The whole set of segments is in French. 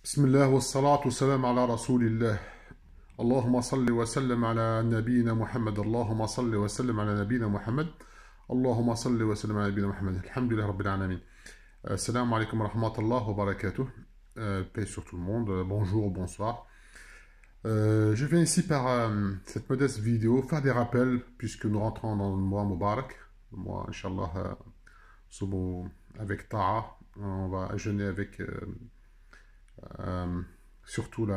بسم الله والصلاة والسلام على رسول الله. اللهم صل وسلم على نبينا محمد. اللهم صل وسلم على نبينا محمد. اللهم صل وسلم على نبينا محمد. الحمد لله رب العالمين. Assalamu alaikum wa rahmatullah wa barakatuh. Paix sur tout le monde. Bonjour, bonsoir. Je viens ici par cette modeste vidéo faire des rappels puisque nous rentrons dans le mois Mubarak. Le mois, Inch'Allah, avec Ta'a. On va jeûner avec surtout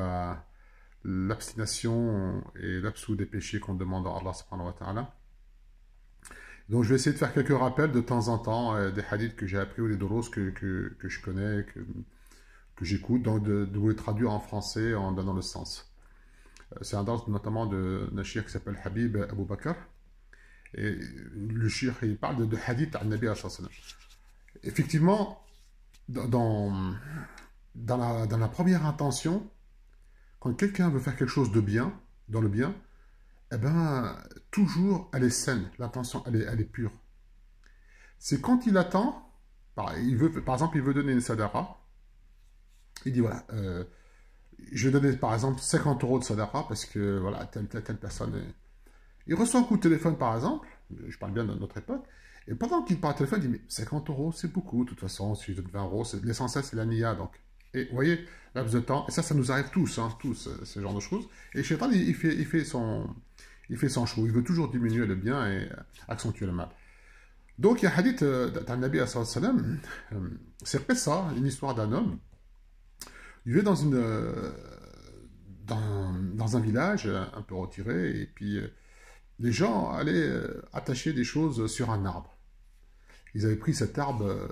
l'abstination et l'absous des péchés qu'on demande à Allah subhanahu wa ta'ala. Donc je vais essayer de faire quelques rappels de temps en temps, des hadiths que j'ai appris ou des doros que je connais, que j'écoute, donc de vous les traduire en français en donnant le sens. C'est un dors notamment d'un shir qui s'appelle Habib Abu Bakr. Et le shir, il parle de hadith à Nabi sallallahu alayhi wa sallam. Effectivement, dans la première intention, quand quelqu'un veut faire quelque chose de bien, dans le bien, eh ben, toujours, elle est saine, l'intention, elle est pure. C'est quand il attend, par exemple, il veut donner une sadaqa, il dit, voilà, je vais donner, par exemple, 50 € de sadaqa, parce que, voilà, telle personne, il reçoit un coup de téléphone, par exemple, je parle bien de notre époque, et pendant qu'il parle au téléphone, il dit, mais 50 €, c'est beaucoup, de toute façon, si je donne 20 €, l'essentiel, c'est la niya, donc. Et vous voyez, laps de temps, et ça nous arrive tous, hein, ce genre de choses. Et Shaitan, il fait son show, il veut toujours diminuer le bien et accentuer le mal. Donc il y a un hadith d'un Nabi sallallahu alayhi wa sallam, c'est ça, une histoire d'un homme. Il vivait dans un village un peu retiré, et puis les gens allaient attacher des choses sur un arbre. Ils avaient pris cet arbre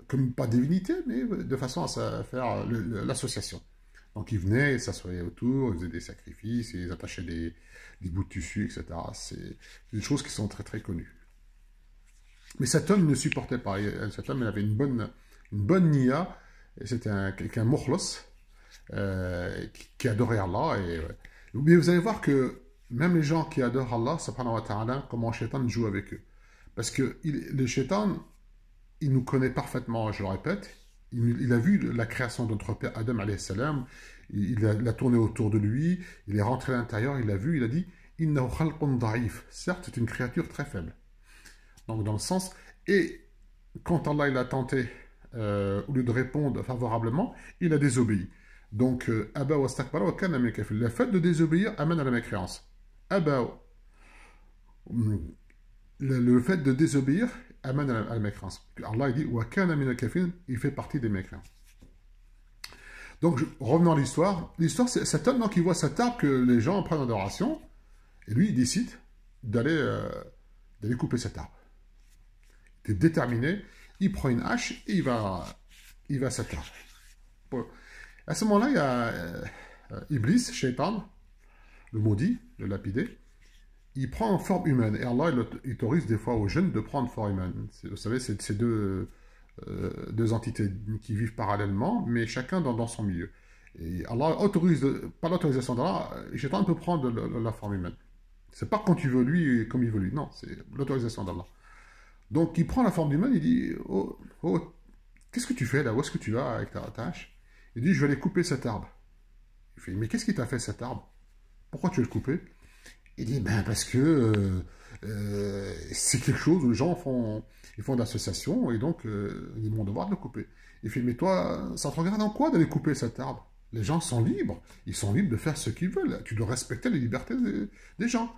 comme pas divinité, mais de façon à faire l'association. Donc ils venaient, ils s'assoyaient autour, ils faisaient des sacrifices, ils attachaient des bouts de tissu, etc. C'est des choses qui sont très très connues. Mais cet homme ne supportait pas. Cet homme, il avait une bonne niya, et c'était quelqu'un mukhlas, qui adorait Allah. Mais vous allez voir que même les gens qui adorent Allah, subhanahu wa ta'ala, comment Shaitan joue avec eux. Parce que le Shaitan, il nous connaît parfaitement, je le répète. Il a vu la création de notre père Adam alayhi salam. Il a tourné autour de lui. Il est rentré à l'intérieur. Il l'a vu. Il a dit Innahu khalqun da'if. Certes, c'est une créature très faible. Donc, dans le sens. Et quand Allah il a tenté, au lieu de répondre favorablement, il a désobéi. Donc, Aba wa stakbara wa kana min kafir. Le fait de désobéir amène à la mécréance. Aba. Le fait de désobéir amène à la mécréance. Allah il dit wa kana min al-kafir, il fait partie des mécréants. Donc revenons à l'histoire. L'histoire, c'est cet homme qui voit cet arbre que les gens prennent en adoration, et lui il décide d'aller couper cet arbre. Il est déterminé, il prend une hache et il va à cet arbre. Bon. À ce moment-là, il y a Iblis, Shaitan, le maudit, le lapidé. Il prend une forme humaine. Et Allah, il autorise des fois aux jeunes de prendre forme humaine. Vous savez, c'est ces deux entités qui vivent parallèlement, mais chacun dans son milieu. Et Allah autorise, par l'autorisation d'Allah, Shaitan peut prendre la forme humaine. C'est pas quand tu veux lui, comme il veut lui. Non, c'est l'autorisation d'Allah. Donc, il prend la forme humaine, il dit, oh, qu'est-ce que tu fais là? Où est-ce que tu vas avec ta hache? Il dit, je vais aller couper cet arbre. Il fait, mais qu'est-ce qui t'a fait cet arbre? Pourquoi tu veux le couper? Il dit, ben parce que c'est quelque chose où les gens font de l'association, et donc ils m'ont devoir de le couper. Il fait, mais toi, ça te regarde en quoi d'aller couper cet arbre? Les gens sont libres, ils sont libres de faire ce qu'ils veulent. Tu dois respecter les libertés des gens.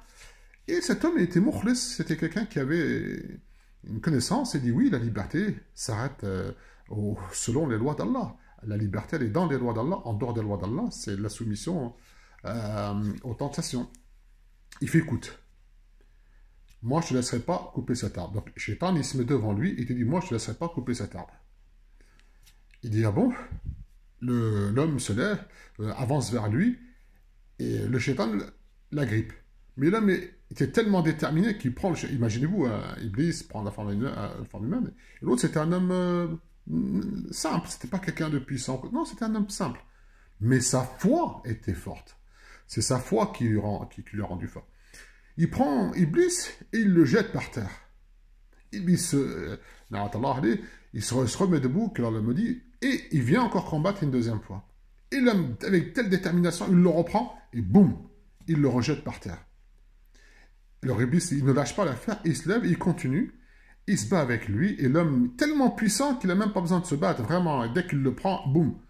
Et cet homme était mukhlis, c'était quelqu'un qui avait une connaissance, et dit, oui, la liberté s'arrête selon les lois d'Allah. La liberté, elle est dans les lois d'Allah, en dehors des lois d'Allah, c'est la soumission aux tentations. Il fait, écoute, moi je ne te laisserai pas couper cet arbre. Donc Shaitan, il se met devant lui, et il te dit, moi je ne te laisserai pas couper cet arbre. Il dit, ah bon? L'homme se lève, avance vers lui, et le Shaitan l'agrippe. Mais l'homme était tellement déterminé qu'il prend, imaginez-vous, Iblis prend la forme humaine, et l'autre c'était un homme simple, c'était pas quelqu'un de puissant, non, c'était un homme simple. Mais sa foi était forte. C'est sa foi qui lui a rendu fort. Il prend Iblis et il le jette par terre. Iblis, il se remet debout, que Allah me dit, et il vient encore combattre une deuxième fois. Et l'homme, avec telle détermination, il le reprend, et boum, il le rejette par terre. Alors Iblis, il ne lâche pas l'affaire, il se lève, il continue, il se bat avec lui, et l'homme tellement puissant qu'il n'a même pas besoin de se battre, vraiment, et dès qu'il le prend, boum.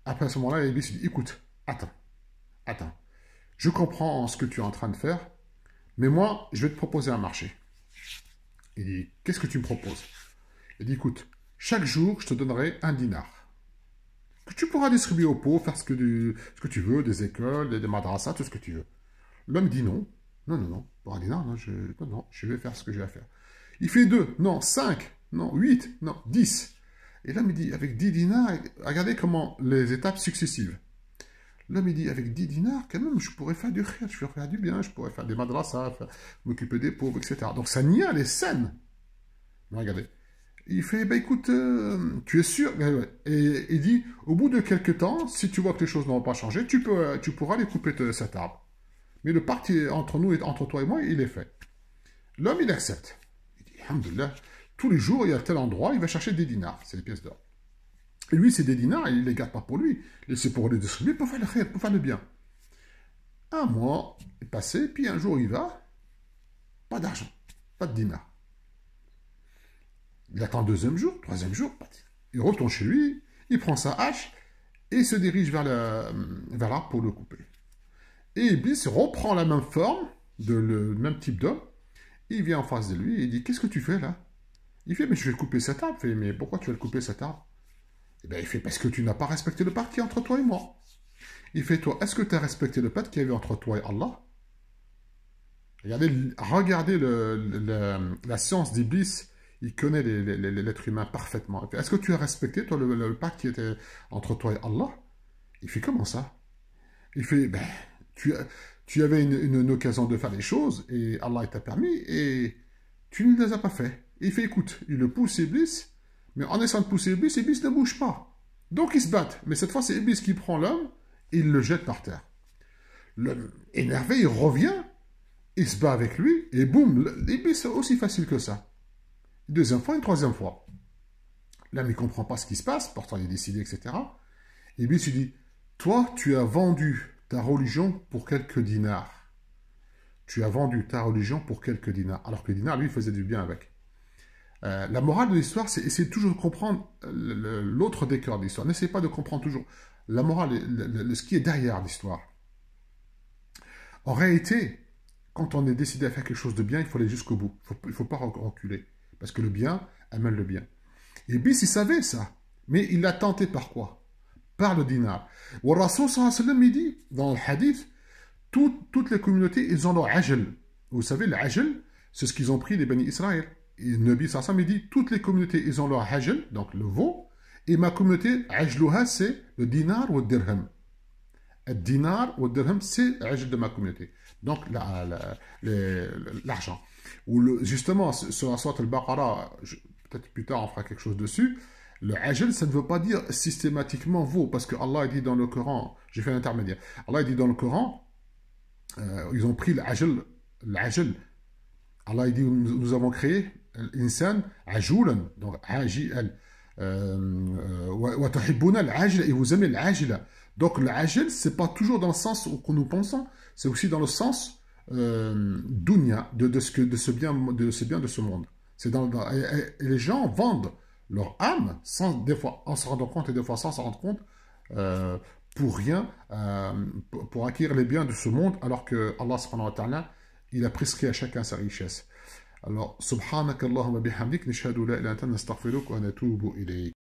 Après à ce moment-là, Iblis dit, écoute, attends, je comprends ce que tu es en train de faire, mais moi, je vais te proposer un marché. Il dit, qu'est-ce que tu me proposes? Il dit, écoute, chaque jour, je te donnerai 1 dinar, que tu pourras distribuer aux pauvres, faire ce que tu veux, des écoles, des madrasas, tout ce que tu veux. L'homme dit non. Non. Pour un dinar, non, je vais faire ce que j'ai à faire. Il fait 2, non, 5, non, 8, non, 10. Et l'homme, il dit, avec 10 dinars, regardez comment les étapes successives. L'homme, il dit, avec 10 dinars, quand même, je pourrais faire du khir, je pourrais faire du bien, je pourrais faire des madrasas, m'occuper des pauvres, etc. Donc ça nie les scènes. Mais regardez. Il fait, ben écoute, tu es sûr? Et il dit, au bout de quelques temps, si tu vois que les choses n'ont pas changé, tu pourras les couper de cet arbre. Mais le pacte entre nous, entre toi et moi, il est fait. L'homme, il accepte. Il dit, alhamdoulilah, tous les jours, il y a tel endroit, il va chercher des dinars, c'est les pièces d'or. Et lui, c'est des dinars, il ne les garde pas pour lui. C'est pour les distribuer, pour faire le khir, pour faire le bien. Un mois est passé, puis un jour, il va, pas d'argent, pas de dinars. Il attend le 2e jour, 3e jour, il retourne chez lui, il prend sa hache et il se dirige vers l'arbre pour le couper. Et Iblis reprend la même forme, le même type d'homme, il vient en face de lui et il dit, qu'est-ce que tu fais là? Il fait, mais je vais couper cet arbre. Il fait, mais pourquoi tu vas le couper cet arbre? Eh bien, il fait, parce que tu n'as pas respecté le pacte qui est entre toi et moi. Il fait, toi, est-ce que tu as respecté le pacte qu'il y avait entre toi et Allah? Regardez la science d'Iblis. Il connaît l'être humain parfaitement. Est-ce que tu as respecté, toi, le pacte qui était entre toi et Allah? Il fait, comment ça? Il fait, ben, tu avais une occasion de faire des choses, et Allah t'a permis, et tu ne les as pas fait. Il fait, écoute, il le pousse Iblis, mais en essayant de pousser Iblis ne bouge pas. Donc ils se battent. Mais cette fois, c'est Iblis qui prend l'homme, et il le jette par terre. L'homme, énervé, il revient, il se bat avec lui, et boum, Iblis, c'est aussi facile que ça. 2e fois, une 3e fois. L'homme, il ne comprend pas ce qui se passe, pourtant il est décidé, etc. Et puis il dit, toi, tu as vendu ta religion pour quelques dinars. Tu as vendu ta religion pour quelques dinars. Alors que le dinar, lui, il faisait du bien avec. La morale de l'histoire, c'est essayer de toujours comprendre l'autre décor de l'histoire. N'essayez pas de comprendre toujours la morale, ce qui est derrière l'histoire. En réalité, quand on est décidé à faire quelque chose de bien, il faut aller jusqu'au bout. Il ne faut pas reculer. Parce que le bien amène le bien. Et Iblis, il savait ça. Mais il l'a tenté par quoi? Par le dinar. Ou Rasoul sallallahu alayhi wa sallam, il dit, dans le hadith, toutes les communautés, ils ont leur ajal. Vous savez, le ajal, c'est ce qu'ils ont pris des bénis Israël. Et le Nabi sallallahu alayhi wa sallam, il dit, toutes les communautés, ils ont leur ajal, donc le veau, et ma communauté, ajluha, c'est le dinar ou le dirham. Le dinar ou le dirham, c'est l'ajal de ma communauté. Donc, l'argent. Ou justement, sur la sourate al-Baqarah, peut-être plus tard on fera quelque chose dessus, le ajal, ça ne veut pas dire systématiquement veau, parce que Allah dit dans le Coran, j'ai fait l'intermédiaire, Allah dit dans le Coran, ils ont pris l'ajal. Allah dit, nous avons créé l'insan ajoulan, donc ajil, wa tuhibbuna al-ajla, et vous aimez l'ajla. Donc l'ajal, c'est pas toujours dans le sens que nous pensons, c'est aussi dans le sens dunya, de ce bien de ce monde. Et les gens vendent leur âme, des fois en se rendant compte et des fois sans se rendre compte, pour rien, pour acquérir les biens de ce monde, alors que Allah subhanahu wa ta'ala, il a prescrit à chacun sa richesse. Alors, subhanakallahumma bihamdik, nishhadu la ilaha illa anta nastaghfiruka wa natubu ilayk.